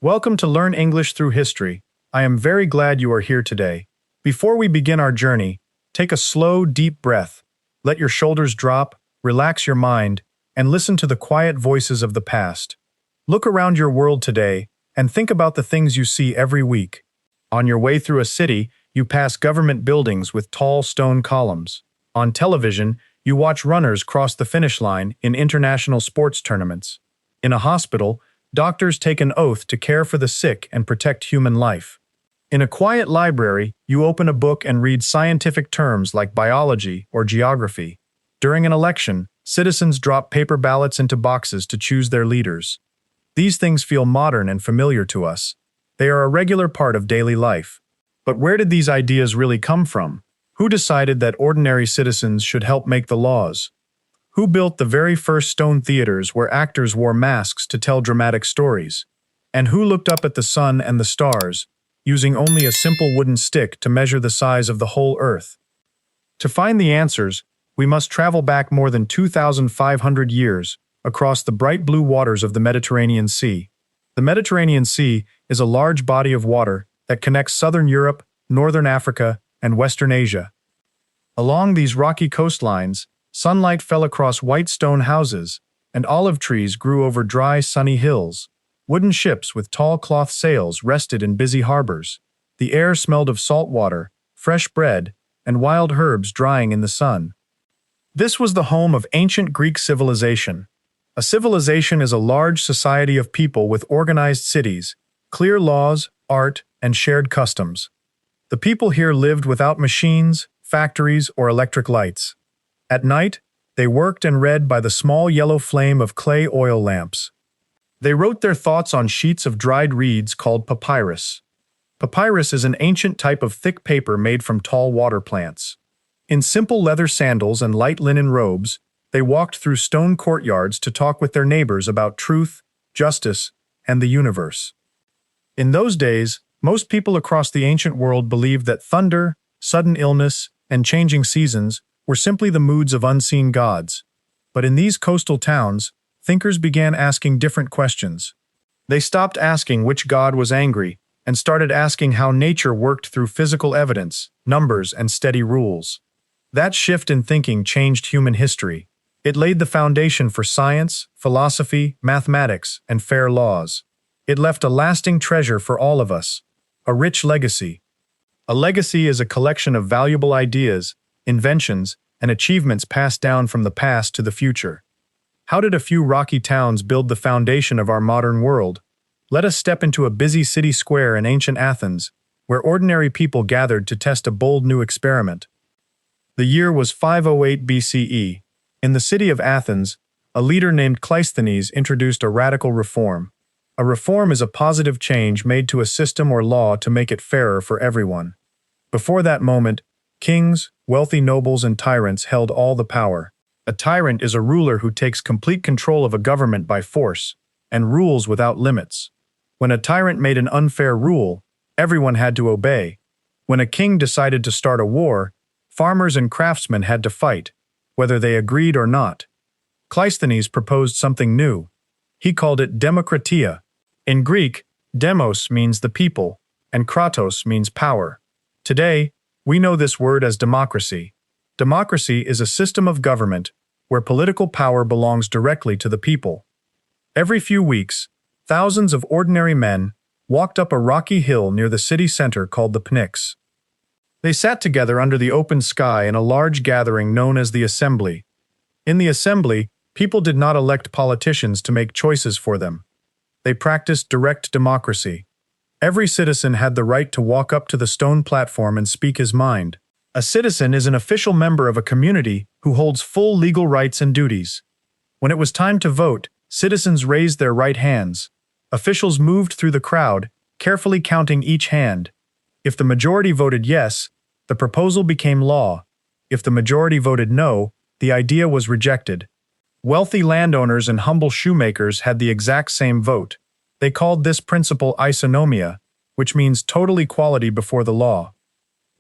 Welcome to Learn English Through History. I am very glad you are here today. Before we begin our journey, take a slow, deep breath. Let your shoulders drop, relax your mind, and listen to the quiet voices of the past. Look around your world today and think about the things you see every week. On your way through a city, you pass government buildings with tall stone columns. On television, you watch runners cross the finish line in international sports tournaments. In a hospital, doctors take an oath to care for the sick and protect human life. In a quiet library, you open a book and read scientific terms like biology or geography. During an election, citizens drop paper ballots into boxes to choose their leaders. These things feel modern and familiar to us. They are a regular part of daily life. But where did these ideas really come from? Who decided that ordinary citizens should help make the laws? Who built the very first stone theaters where actors wore masks to tell dramatic stories? And who looked up at the sun and the stars, using only a simple wooden stick to measure the size of the whole Earth? To find the answers, we must travel back more than 2,500 years across the bright blue waters of the Mediterranean Sea. The Mediterranean Sea is a large body of water that connects southern Europe, northern Africa, and western Asia. Along these rocky coastlines, sunlight fell across white stone houses, and olive trees grew over dry, sunny hills. Wooden ships with tall cloth sails rested in busy harbors. The air smelled of salt water, fresh bread, and wild herbs drying in the sun. This was the home of ancient Greek civilization. A civilization is a large society of people with organized cities, clear laws, art, and shared customs. The people here lived without machines, factories, or electric lights. At night, they worked and read by the small yellow flame of clay oil lamps. They wrote their thoughts on sheets of dried reeds called papyrus. Papyrus is an ancient type of thick paper made from tall water plants. In simple leather sandals and light linen robes, they walked through stone courtyards to talk with their neighbors about truth, justice, and the universe. In those days, most people across the ancient world believed that thunder, sudden illness, and changing seasons were simply the moods of unseen gods. But in these coastal towns, thinkers began asking different questions. They stopped asking which god was angry and started asking how nature worked through physical evidence, numbers, and steady rules. That shift in thinking changed human history. It laid the foundation for science, philosophy, mathematics, and fair laws. It left a lasting treasure for all of us, a rich legacy. A legacy is a collection of valuable ideas, inventions, and achievements passed down from the past to the future. How did a few rocky towns build the foundation of our modern world? Let us step into a busy city square in ancient Athens, where ordinary people gathered to test a bold new experiment. The year was 508 BCE. In the city of Athens, a leader named Cleisthenes introduced a radical reform. A reform is a positive change made to a system or law to make it fairer for everyone. Before that moment, kings, wealthy nobles, and tyrants held all the power. A tyrant is a ruler who takes complete control of a government by force and rules without limits. When a tyrant made an unfair rule, everyone had to obey. When a king decided to start a war, farmers and craftsmen had to fight, whether they agreed or not. Cleisthenes proposed something new. He called it demokratia. In Greek, demos means the people, and kratos means power. Today, we know this word as democracy. Democracy is a system of government where political power belongs directly to the people. Every few weeks, thousands of ordinary men walked up a rocky hill near the city center called the Pnyx. They sat together under the open sky in a large gathering known as the assembly. In the assembly, people did not elect politicians to make choices for them. They practiced direct democracy. Every citizen had the right to walk up to the stone platform and speak his mind. A citizen is an official member of a community who holds full legal rights and duties. When it was time to vote, citizens raised their right hands. Officials moved through the crowd, carefully counting each hand. If the majority voted yes, the proposal became law. If the majority voted no, the idea was rejected. Wealthy landowners and humble shoemakers had the exact same vote. They called this principle isonomia, which means total equality before the law.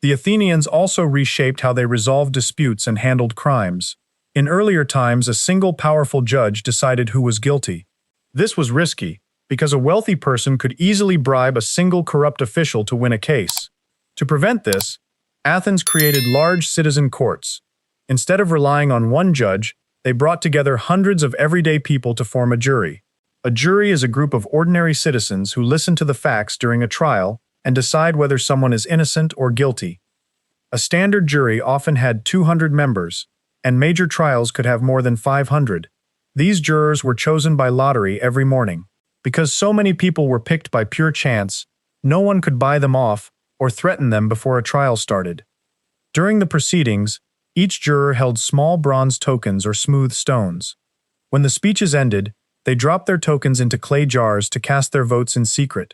The Athenians also reshaped how they resolved disputes and handled crimes. In earlier times, a single powerful judge decided who was guilty. This was risky, because a wealthy person could easily bribe a single corrupt official to win a case. To prevent this, Athens created large citizen courts. Instead of relying on one judge, they brought together hundreds of everyday people to form a jury. A jury is a group of ordinary citizens who listen to the facts during a trial and decide whether someone is innocent or guilty. A standard jury often had 200 members, and major trials could have more than 500. These jurors were chosen by lottery every morning. Because so many people were picked by pure chance, no one could buy them off or threaten them before a trial started. During the proceedings, each juror held small bronze tokens or smooth stones. When the speeches ended, they dropped their tokens into clay jars to cast their votes in secret.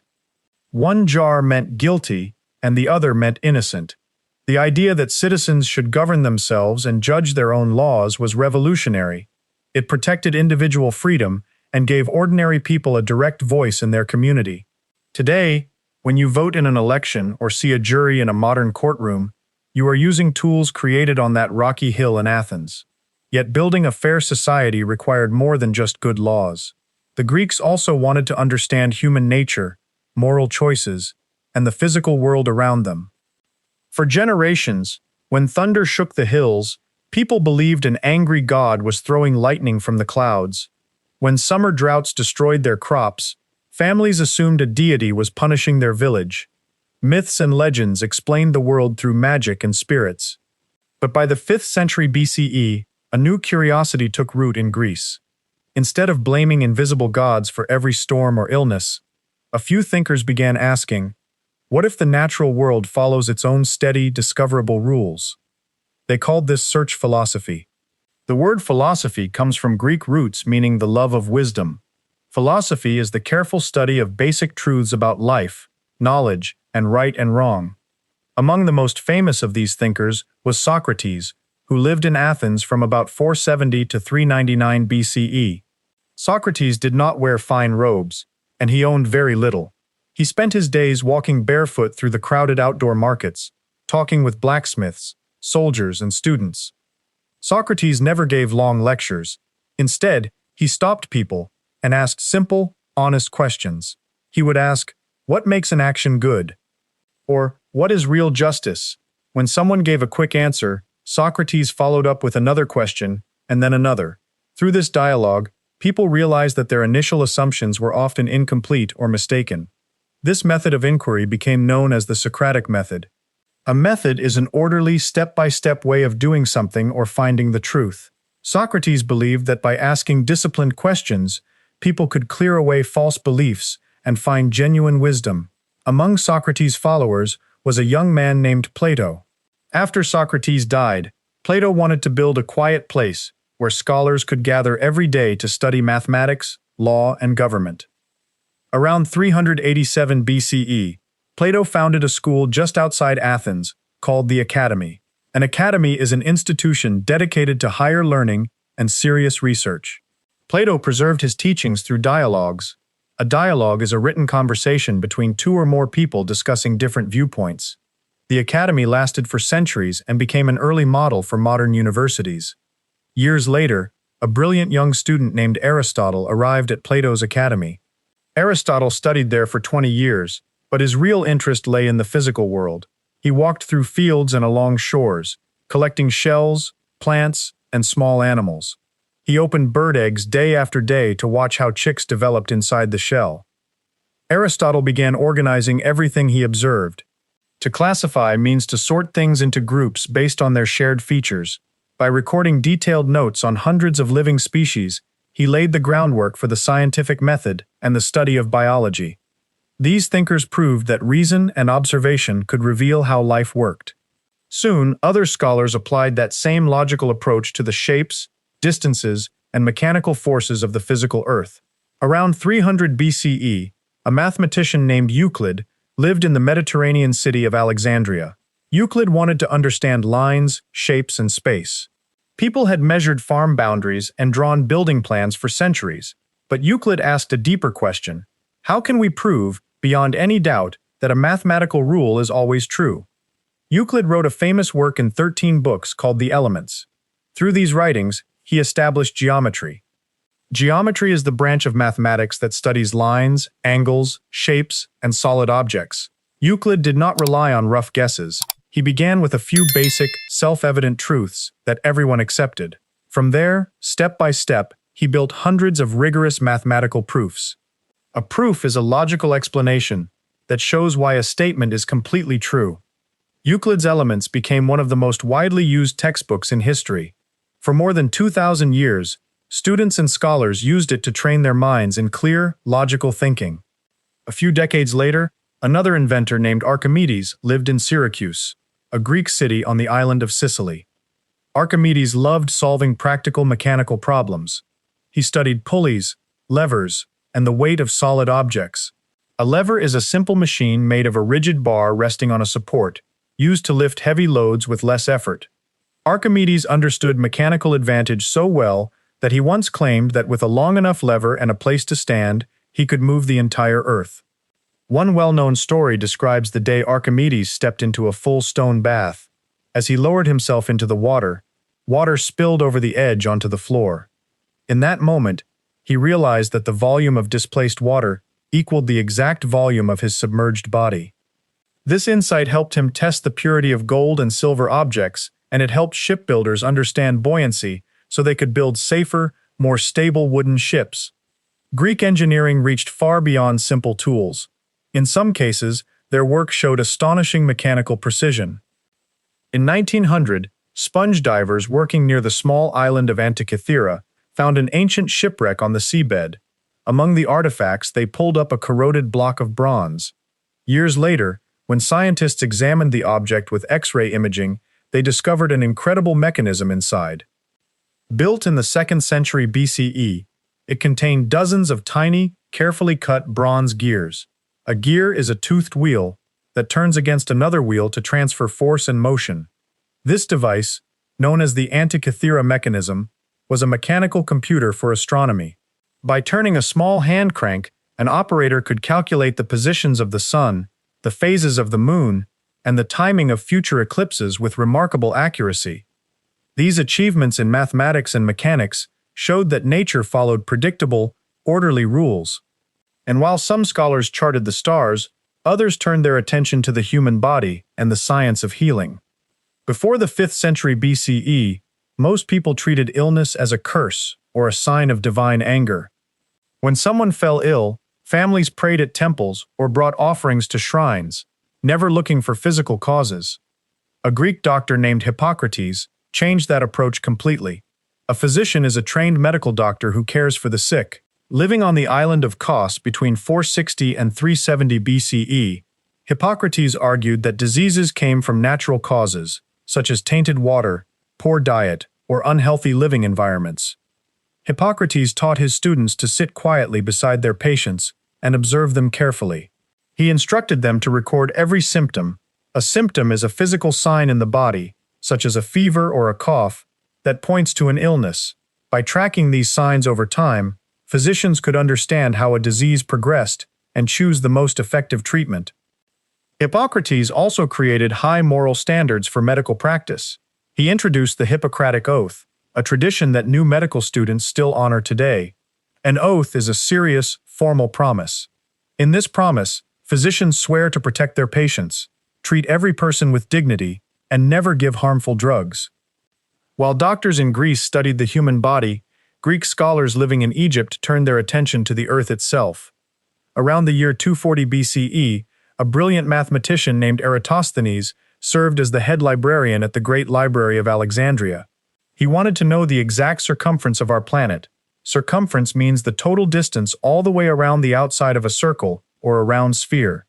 One jar meant guilty, and the other meant innocent. The idea that citizens should govern themselves and judge their own laws was revolutionary. It protected individual freedom and gave ordinary people a direct voice in their community. Today, when you vote in an election or see a jury in a modern courtroom, you are using tools created on that rocky hill in Athens. Yet building a fair society required more than just good laws. The Greeks also wanted to understand human nature, moral choices, and the physical world around them. For generations, when thunder shook the hills, people believed an angry god was throwing lightning from the clouds. When summer droughts destroyed their crops, families assumed a deity was punishing their village. Myths and legends explained the world through magic and spirits. But by the 5th century BCE, a new curiosity took root in Greece. Instead of blaming invisible gods for every storm or illness, a few thinkers began asking, what if the natural world follows its own steady, discoverable rules? They called this search philosophy. The word philosophy comes from Greek roots meaning the love of wisdom. Philosophy is the careful study of basic truths about life, knowledge, and right and wrong. Among the most famous of these thinkers was Socrates, who lived in Athens from about 470 to 399 BCE. Socrates did not wear fine robes, and he owned very little. He spent his days walking barefoot through the crowded outdoor markets, talking with blacksmiths, soldiers, and students. Socrates never gave long lectures. Instead, he stopped people and asked simple, honest questions. He would ask, what makes an action good? Or, what is real justice? When someone gave a quick answer, Socrates followed up with another question, and then another. Through this dialogue, people realized that their initial assumptions were often incomplete or mistaken. This method of inquiry became known as the Socratic method. A method is an orderly, step-by-step way of doing something or finding the truth. Socrates believed that by asking disciplined questions, people could clear away false beliefs and find genuine wisdom. Among Socrates' followers was a young man named Plato. After Socrates died, Plato wanted to build a quiet place where scholars could gather every day to study mathematics, law, and government. Around 387 BCE, Plato founded a school just outside Athens called the Academy. An academy is an institution dedicated to higher learning and serious research. Plato preserved his teachings through dialogues. A dialogue is a written conversation between two or more people discussing different viewpoints. The academy lasted for centuries and became an early model for modern universities. Years later, a brilliant young student named Aristotle arrived at Plato's academy. Aristotle studied there for 20 years, but his real interest lay in the physical world. He walked through fields and along shores, collecting shells, plants, and small animals. He opened bird eggs day after day to watch how chicks developed inside the shell. Aristotle began organizing everything he observed. To classify means to sort things into groups based on their shared features. By recording detailed notes on hundreds of living species, he laid the groundwork for the scientific method and the study of biology. These thinkers proved that reason and observation could reveal how life worked. Soon, other scholars applied that same logical approach to the shapes, distances, and mechanical forces of the physical Earth. Around 300 BCE, a mathematician named Euclid lived in the Mediterranean city of Alexandria. Euclid wanted to understand lines, shapes, and space. People had measured farm boundaries and drawn building plans for centuries, but Euclid asked a deeper question: how can we prove, beyond any doubt, that a mathematical rule is always true? Euclid wrote a famous work in 13 books called the Elements. Through these writings, he established geometry. Geometry is the branch of mathematics that studies lines, angles, shapes, and solid objects. Euclid did not rely on rough guesses. He began with a few basic, self-evident truths that everyone accepted. From there, step by step, he built hundreds of rigorous mathematical proofs. A proof is a logical explanation that shows why a statement is completely true. Euclid's Elements became one of the most widely used textbooks in history. For more than 2,000 years, students and scholars used it to train their minds in clear, logical thinking. A few decades later, another inventor named Archimedes lived in Syracuse, a Greek city on the island of Sicily. Archimedes loved solving practical mechanical problems. He studied pulleys, levers, and the weight of solid objects. A lever is a simple machine made of a rigid bar resting on a support, used to lift heavy loads with less effort. Archimedes understood mechanical advantage so well that he once claimed that with a long enough lever and a place to stand, he could move the entire earth. One well-known story describes the day Archimedes stepped into a full stone bath. As he lowered himself into the water, water spilled over the edge onto the floor. In that moment, he realized that the volume of displaced water equaled the exact volume of his submerged body. This insight helped him test the purity of gold and silver objects, and it helped shipbuilders understand buoyancy so they could build safer, more stable wooden ships. Greek engineering reached far beyond simple tools. In some cases, their work showed astonishing mechanical precision. In 1900, sponge divers working near the small island of Antikythera found an ancient shipwreck on the seabed. Among the artifacts, they pulled up a corroded block of bronze. Years later, when scientists examined the object with X-ray imaging, they discovered an incredible mechanism inside. Built in the 2nd century BCE, it contained dozens of tiny, carefully cut bronze gears. A gear is a toothed wheel that turns against another wheel to transfer force and motion. This device, known as the Antikythera mechanism, was a mechanical computer for astronomy. By turning a small hand crank, an operator could calculate the positions of the sun, the phases of the moon, and the timing of future eclipses with remarkable accuracy. These achievements in mathematics and mechanics showed that nature followed predictable, orderly rules. And while some scholars charted the stars, others turned their attention to the human body and the science of healing. Before the 5th century BCE, most people treated illness as a curse or a sign of divine anger. When someone fell ill, families prayed at temples or brought offerings to shrines, never looking for physical causes. A Greek doctor named Hippocrates changed that approach completely. A physician is a trained medical doctor who cares for the sick. Living on the island of Kos between 460 and 370 BCE, Hippocrates argued that diseases came from natural causes, such as tainted water, poor diet, or unhealthy living environments. Hippocrates taught his students to sit quietly beside their patients and observe them carefully. He instructed them to record every symptom. A symptom is a physical sign in the body, such as a fever or a cough, that points to an illness. By tracking these signs over time, physicians could understand how a disease progressed and choose the most effective treatment. Hippocrates also created high moral standards for medical practice. He introduced the Hippocratic Oath, a tradition that new medical students still honor today. An oath is a serious, formal promise. In this promise, physicians swear to protect their patients, treat every person with dignity, and never give harmful drugs. While doctors in Greece studied the human body, Greek scholars living in Egypt turned their attention to the earth itself. Around the year 240 BCE, a brilliant mathematician named Eratosthenes served as the head librarian at the Great Library of Alexandria. He wanted to know the exact circumference of our planet. Circumference means the total distance all the way around the outside of a circle or a round sphere.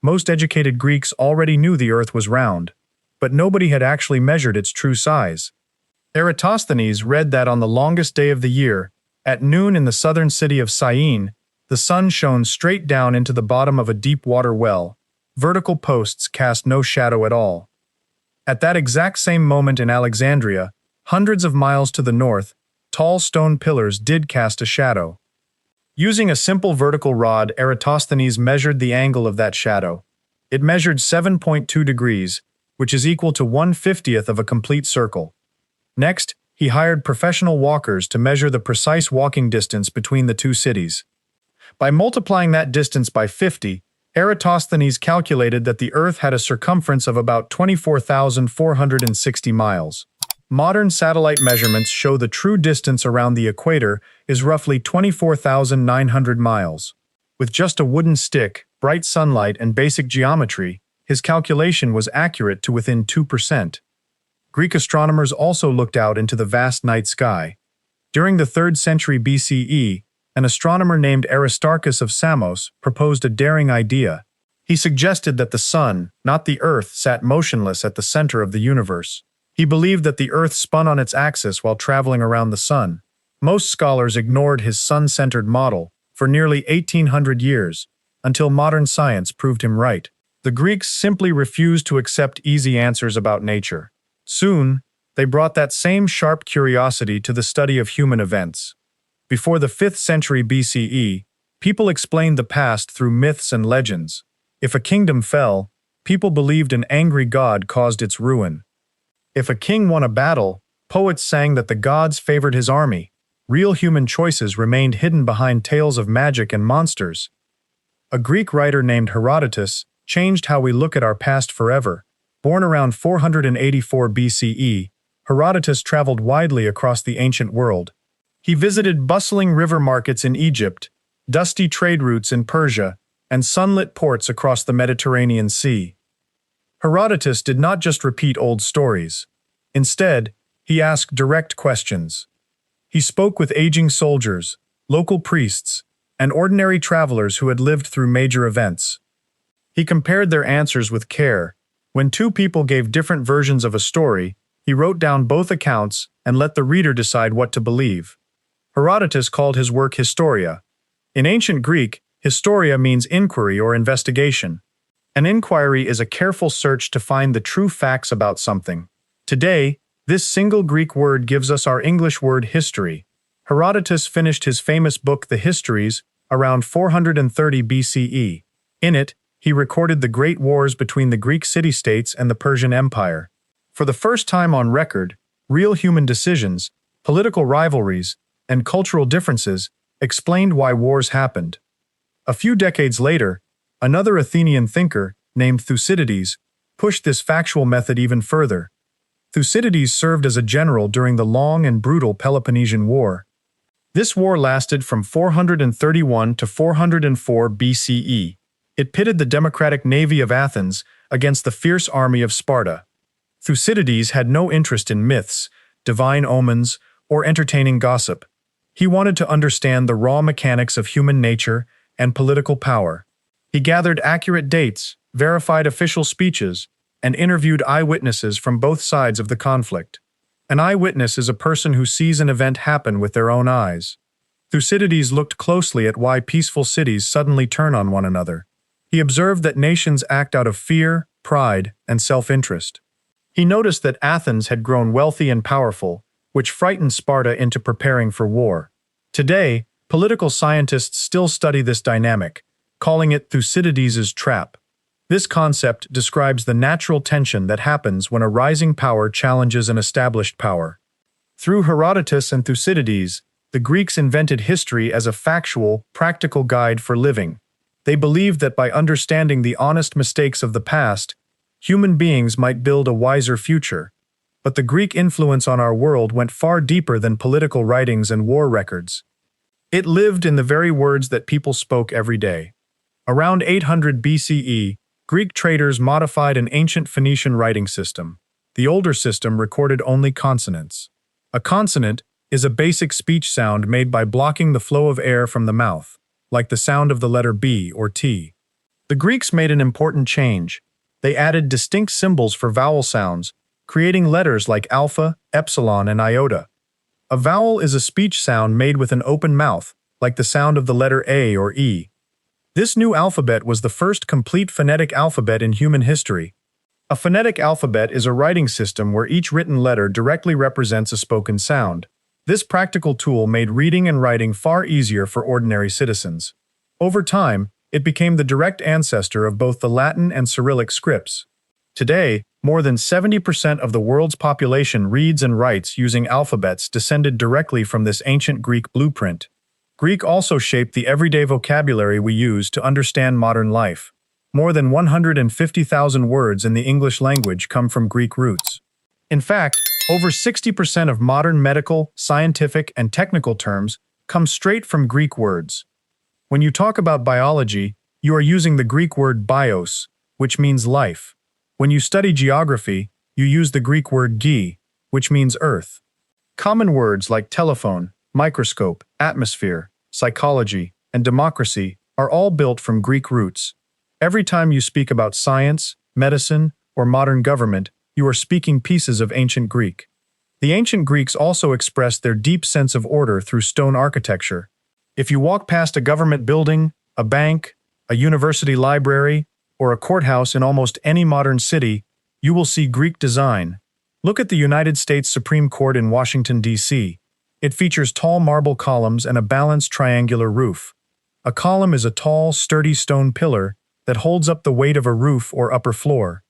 Most educated Greeks already knew the earth was round, but nobody had actually measured its true size. Eratosthenes read that on the longest day of the year, at noon in the southern city of Syene, the sun shone straight down into the bottom of a deep water well. Vertical posts cast no shadow at all. At that exact same moment in Alexandria, hundreds of miles to the north, tall stone pillars did cast a shadow. Using a simple vertical rod, Eratosthenes measured the angle of that shadow. It measured 7.2 degrees, which is equal to 1/50th of a complete circle. Next, he hired professional walkers to measure the precise walking distance between the two cities. By multiplying that distance by 50, Eratosthenes calculated that the Earth had a circumference of about 24,460 miles. Modern satellite measurements show the true distance around the equator is roughly 24,900 miles. With just a wooden stick, bright sunlight, and basic geometry, his calculation was accurate to within 2%. Greek astronomers also looked out into the vast night sky. During the 3rd century BCE, an astronomer named Aristarchus of Samos proposed a daring idea. He suggested that the sun, not the Earth, sat motionless at the center of the universe. He believed that the Earth spun on its axis while traveling around the sun. Most scholars ignored his sun-centered model for nearly 1,800 years, until modern science proved him right. The Greeks simply refused to accept easy answers about nature. Soon, they brought that same sharp curiosity to the study of human events. Before the 5th century BCE, people explained the past through myths and legends. If a kingdom fell, people believed an angry god caused its ruin. If a king won a battle, poets sang that the gods favored his army. Real human choices remained hidden behind tales of magic and monsters. A Greek writer named Herodotus changed how we look at our past forever. Born around 484 BCE, Herodotus traveled widely across the ancient world. He visited bustling river markets in Egypt, dusty trade routes in Persia, and sunlit ports across the Mediterranean Sea. Herodotus did not just repeat old stories. Instead, he asked direct questions. He spoke with aging soldiers, local priests, and ordinary travelers who had lived through major events. He compared their answers with care. When two people gave different versions of a story, he wrote down both accounts and let the reader decide what to believe. Herodotus called his work Historia. In ancient Greek, Historia means inquiry or investigation. An inquiry is a careful search to find the true facts about something. Today, this single Greek word gives us our English word history. Herodotus finished his famous book The Histories around 430 BCE. In it, he recorded the great wars between the Greek city-states and the Persian Empire. For the first time on record, real human decisions, political rivalries, and cultural differences explained why wars happened. A few decades later, another Athenian thinker, named Thucydides, pushed this factual method even further. Thucydides served as a general during the long and brutal Peloponnesian War. This war lasted from 431 to 404 BCE. It pitted the democratic navy of Athens against the fierce army of Sparta. Thucydides had no interest in myths, divine omens, or entertaining gossip. He wanted to understand the raw mechanics of human nature and political power. He gathered accurate dates, verified official speeches, and interviewed eyewitnesses from both sides of the conflict. An eyewitness is a person who sees an event happen with their own eyes. Thucydides looked closely at why peaceful cities suddenly turn on one another. He observed that nations act out of fear, pride, and self-interest. He noticed that Athens had grown wealthy and powerful, which frightened Sparta into preparing for war. Today, political scientists still study this dynamic, calling it Thucydides' trap. This concept describes the natural tension that happens when a rising power challenges an established power. Through Herodotus and Thucydides, the Greeks invented history as a factual, practical guide for living. They believed that by understanding the honest mistakes of the past, human beings might build a wiser future. But the Greek influence on our world went far deeper than political writings and war records. It lived in the very words that people spoke every day. Around 800 BCE, Greek traders modified an ancient Phoenician writing system. The older system recorded only consonants. A consonant is a basic speech sound made by blocking the flow of air from the mouth, like the sound of the letter B or T. The Greeks made an important change. They added distinct symbols for vowel sounds, creating letters like alpha, epsilon, and iota. A vowel is a speech sound made with an open mouth, like the sound of the letter A or E. This new alphabet was the first complete phonetic alphabet in human history. A phonetic alphabet is a writing system where each written letter directly represents a spoken sound. This practical tool made reading and writing far easier for ordinary citizens. Over time, it became the direct ancestor of both the Latin and Cyrillic scripts. Today, more than 70% of the world's population reads and writes using alphabets descended directly from this ancient Greek blueprint. Greek also shaped the everyday vocabulary we use to understand modern life. More than 150,000 words in the English language come from Greek roots. In fact, over 60% of modern medical, scientific, and technical terms come straight from Greek words. When you talk about biology, you are using the Greek word bios, which means life. When you study geography, you use the Greek word gê, which means earth. Common words like telephone, microscope, atmosphere, psychology, and democracy are all built from Greek roots. Every time you speak about science, medicine, or modern government, you are speaking pieces of ancient Greek. The ancient Greeks also expressed their deep sense of order through stone architecture. If you walk past a government building, a bank, a university library, or a courthouse in almost any modern city, you will see Greek design. Look at the United States Supreme Court in Washington, D.C. It features tall marble columns and a balanced triangular roof. A column is a tall, sturdy stone pillar that holds up the weight of a roof or upper floor.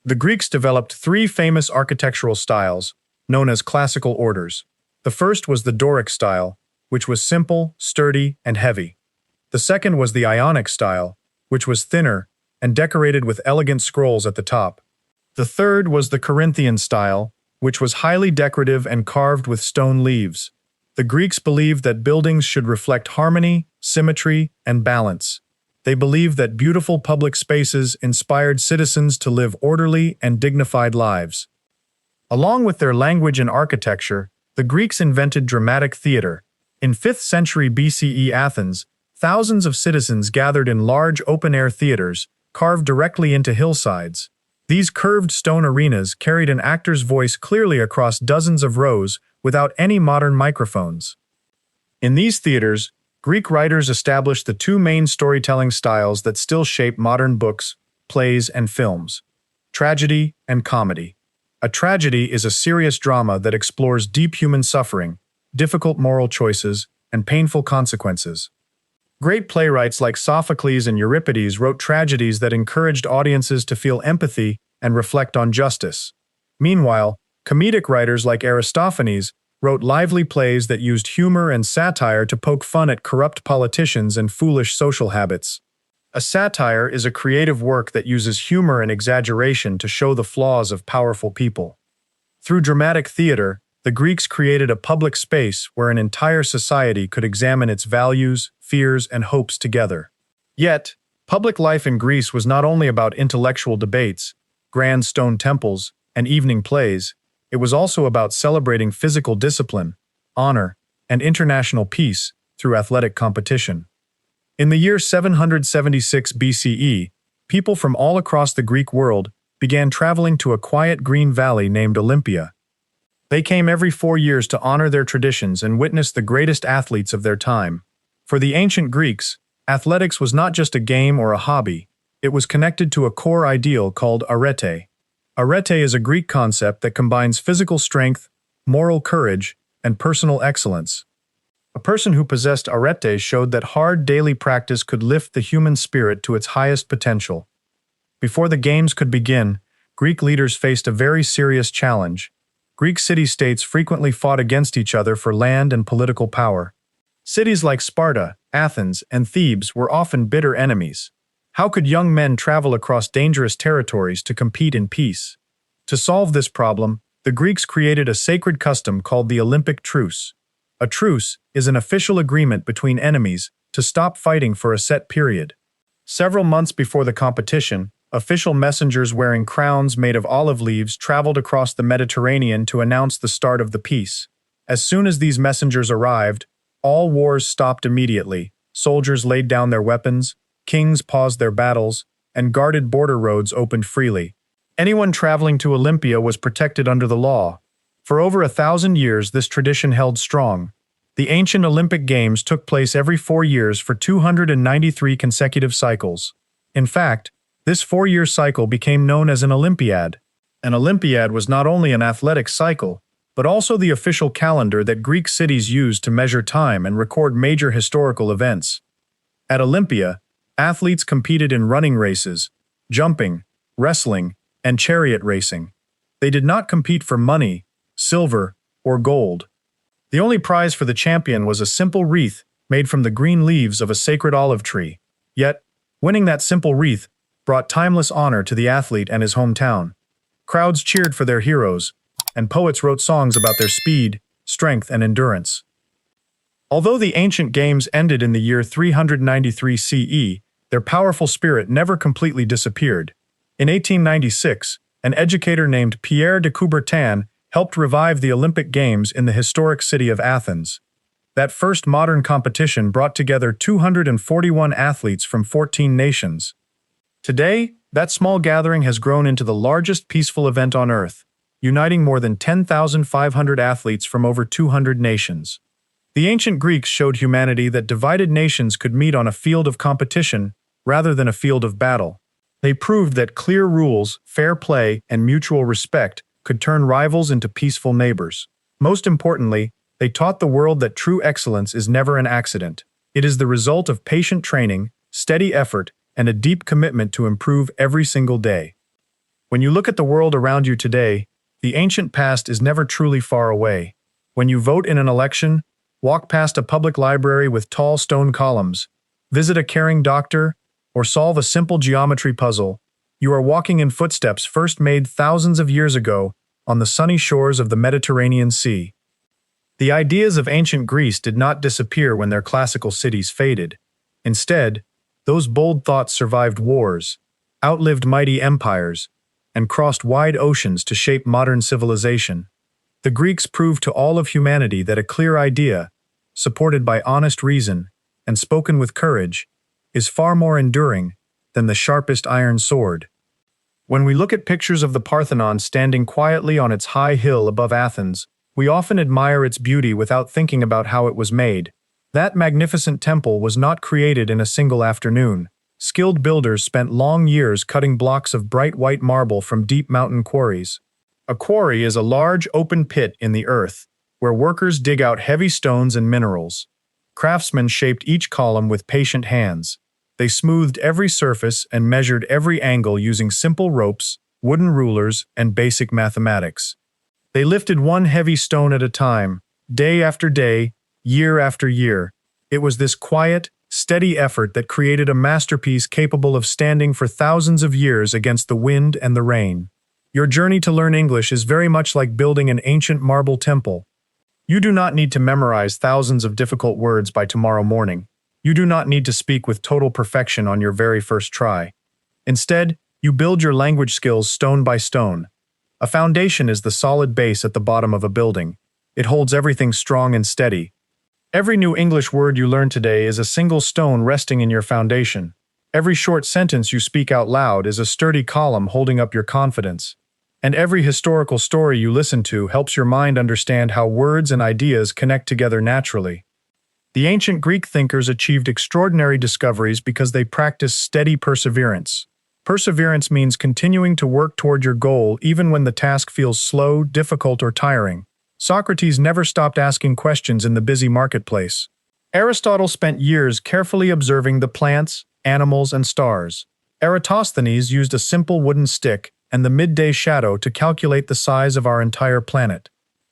The Greeks developed three famous architectural styles, known as classical orders. The first was the Doric style, which was simple, sturdy, and heavy. The second was the Ionic style, which was thinner and decorated with elegant scrolls at the top. The third was the Corinthian style, which was highly decorative and carved with stone leaves. The Greeks believed that buildings should reflect harmony, symmetry, and balance. They believed that beautiful public spaces inspired citizens to live orderly and dignified lives. Along with their language and architecture, the Greeks invented dramatic theater. In 5th century BCE Athens, thousands of citizens gathered in large open-air theaters, carved directly into hillsides. These curved stone arenas carried an actor's voice clearly across dozens of rows without any modern microphones. In these theaters, Greek writers established the two main storytelling styles that still shape modern books, plays, and films: tragedy and comedy. A tragedy is a serious drama that explores deep human suffering, difficult moral choices, and painful consequences. Great playwrights like Sophocles and Euripides wrote tragedies that encouraged audiences to feel empathy and reflect on justice. Meanwhile, comedic writers like Aristophanes wrote lively plays that used humor and satire to poke fun at corrupt politicians and foolish social habits. A satire is a creative work that uses humor and exaggeration to show the flaws of powerful people. Through dramatic theater, the Greeks created a public space where an entire society could examine its values, fears, and hopes together. Yet, public life in Greece was not only about intellectual debates, grand stone temples, and evening plays. It was also about celebrating physical discipline, honor, and international peace through athletic competition. In the year 776 BCE, people from all across the Greek world began traveling to a quiet green valley named Olympia. They came every 4 years to honor their traditions and witness the greatest athletes of their time. For the ancient Greeks, athletics was not just a game or a hobby, it was connected to a core ideal called arete. Arete is a Greek concept that combines physical strength, moral courage, and personal excellence. A person who possessed arete showed that hard daily practice could lift the human spirit to its highest potential. Before the games could begin, Greek leaders faced a very serious challenge. Greek city-states frequently fought against each other for land and political power. Cities like Sparta, Athens, and Thebes were often bitter enemies. How could young men travel across dangerous territories to compete in peace? To solve this problem, the Greeks created a sacred custom called the Olympic Truce. A truce is an official agreement between enemies to stop fighting for a set period. Several months before the competition, official messengers wearing crowns made of olive leaves traveled across the Mediterranean to announce the start of the peace. As soon as these messengers arrived, all wars stopped immediately. Soldiers laid down their weapons, kings paused their battles, and guarded border roads opened freely. Anyone traveling to Olympia was protected under the law. For over 1,000 years, this tradition held strong. The ancient Olympic Games took place every 4 years for 293 consecutive cycles. In fact, this 4-year cycle became known as an Olympiad. An Olympiad was not only an athletic cycle, but also the official calendar that Greek cities used to measure time and record major historical events. At Olympia, athletes competed in running races, jumping, wrestling, and chariot racing. They did not compete for money, silver, or gold. The only prize for the champion was a simple wreath made from the green leaves of a sacred olive tree. Yet, winning that simple wreath brought timeless honor to the athlete and his hometown. Crowds cheered for their heroes, and poets wrote songs about their speed, strength, and endurance. Although the ancient games ended in the year 393 CE, their powerful spirit never completely disappeared. In 1896, an educator named Pierre de Coubertin helped revive the Olympic Games in the historic city of Athens. That first modern competition brought together 241 athletes from 14 nations. Today, that small gathering has grown into the largest peaceful event on Earth, uniting more than 10,500 athletes from over 200 nations. The ancient Greeks showed humanity that divided nations could meet on a field of competition rather than a field of battle. They proved that clear rules, fair play, and mutual respect could turn rivals into peaceful neighbors. Most importantly, they taught the world that true excellence is never an accident. It is the result of patient training, steady effort, and a deep commitment to improve every single day. When you look at the world around you today, the ancient past is never truly far away. When you vote in an election, walk past a public library with tall stone columns, visit a caring doctor, or solve a simple geometry puzzle, you are walking in footsteps first made thousands of years ago on the sunny shores of the Mediterranean Sea. The ideas of ancient Greece did not disappear when their classical cities faded. Instead, those bold thoughts survived wars, outlived mighty empires, and crossed wide oceans to shape modern civilization. The Greeks proved to all of humanity that a clear idea, supported by honest reason and spoken with courage, is far more enduring than the sharpest iron sword. When we look at pictures of the Parthenon standing quietly on its high hill above Athens, we often admire its beauty without thinking about how it was made. That magnificent temple was not created in a single afternoon. Skilled builders spent long years cutting blocks of bright white marble from deep mountain quarries. A quarry is a large open pit in the earth, where workers dig out heavy stones and minerals. Craftsmen shaped each column with patient hands. They smoothed every surface and measured every angle using simple ropes, wooden rulers, and basic mathematics. They lifted one heavy stone at a time, day after day, year after year. It was this quiet, steady effort that created a masterpiece capable of standing for thousands of years against the wind and the rain. Your journey to learn English is very much like building an ancient marble temple. You do not need to memorize thousands of difficult words by tomorrow morning. You do not need to speak with total perfection on your very first try. Instead, you build your language skills stone by stone. A foundation is the solid base at the bottom of a building. It holds everything strong and steady. Every new English word you learn today is a single stone resting in your foundation. Every short sentence you speak out loud is a sturdy column holding up your confidence. And every historical story you listen to helps your mind understand how words and ideas connect together naturally. The ancient Greek thinkers achieved extraordinary discoveries because they practiced steady perseverance. Perseverance means continuing to work toward your goal even when the task feels slow, difficult, or tiring. Socrates never stopped asking questions in the busy marketplace. Aristotle spent years carefully observing the plants, animals, and stars. Eratosthenes used a simple wooden stick and the midday shadow to calculate the size of our entire planet.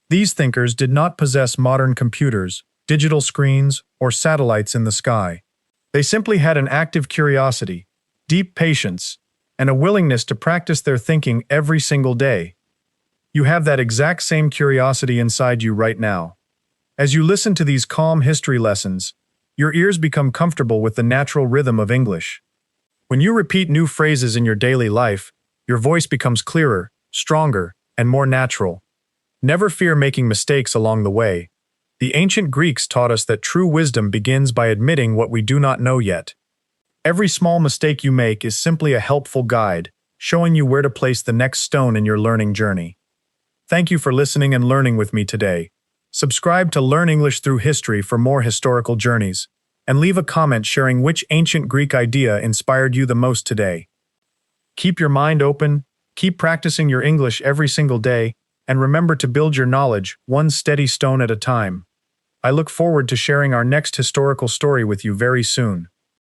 These thinkers did not possess modern computers, digital screens, or satellites in the sky. They simply had an active curiosity, deep patience, and a willingness to practice their thinking every single day. You have that exact same curiosity inside you right now. As you listen to these calm history lessons, your ears become comfortable with the natural rhythm of English. When you repeat new phrases in your daily life, your voice becomes clearer, stronger, and more natural. Never fear making mistakes along the way. The ancient Greeks taught us that true wisdom begins by admitting what we do not know yet. Every small mistake you make is simply a helpful guide, showing you where to place the next stone in your learning journey. Thank you for listening and learning with me today. Subscribe to Learn English Through History for more historical journeys, and leave a comment sharing which ancient Greek idea inspired you the most today. Keep your mind open, keep practicing your English every single day, and remember to build your knowledge one steady stone at a time. I look forward to sharing our next historical story with you very soon.